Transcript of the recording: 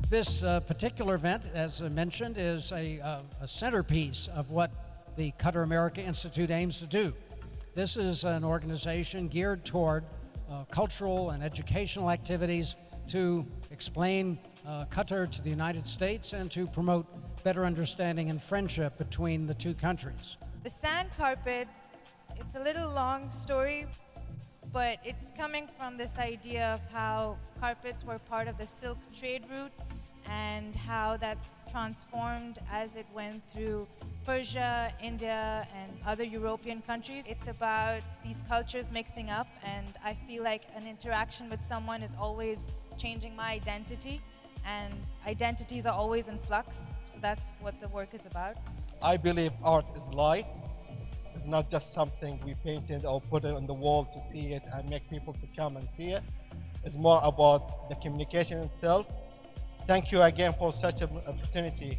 This particular event, as I mentioned, is a centerpiece of what the Qatar America Institute aims to do. This is an organization geared toward cultural and educational activities to explain Qatar to the United States and to promote better understanding and friendship between the two countries. The sand carpet, it's a little long story, but it's coming from this idea of how carpets were part of the silk trade route and how that's transformed as it went through Persia, India, and other European countries. It's about these cultures mixing up, and I feel like an interaction with someone is always changing my identity, and identities are always in flux, so that's what the work is about. I believe art is life. It's not just something we painted or put it on the wall to see it and make people to come and see it. It's more about the communication itself. Thank you again for such an opportunity.